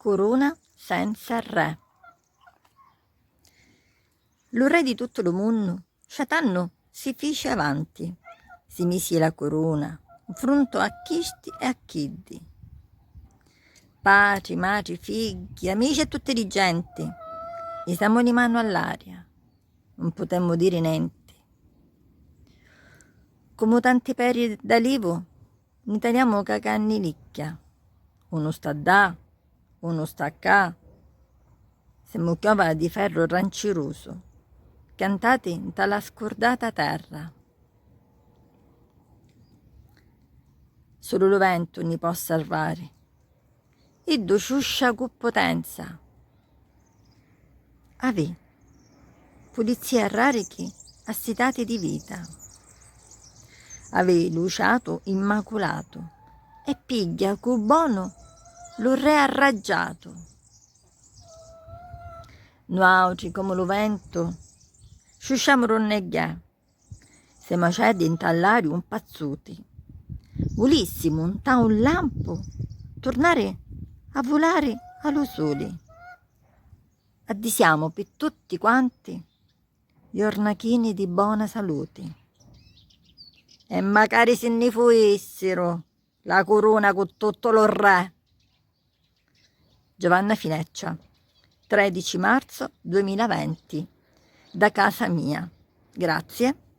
corona senza re. Lo re di tutto lo mondo, sciatanno, si fece avanti, si misi la corona, fronto a chisti e a chiddi. Padri, madri, figli, amici e tutte le genti, gli stiamo di mano all'aria, non potemmo dire niente. Come tanti peri d'alivo, ne teniamo cacanni licchia. Uno sta da, uno sta qua. Siamo chiova di ferro ranciroso, cantati in tala scordata terra. Solo lo vento ne può salvare, e do ciuscia con potenza. Avè, pulizia rari che assitati di vita. Avè luciato immacolato, e piglia cu buono lo re arraggiato. Noi altri come lo vento, sciusciamo ronneghia, siamo cedi in tall'aria un pazzuti. Volissimo un lampo tornare a volare allo sole. Addisiamo per tutti quanti gli ornachini di buona salute. E magari se ne fossero la corona con tutto lo re. Giovanna Fineccia, 13 marzo 2020, da casa mia. Grazie.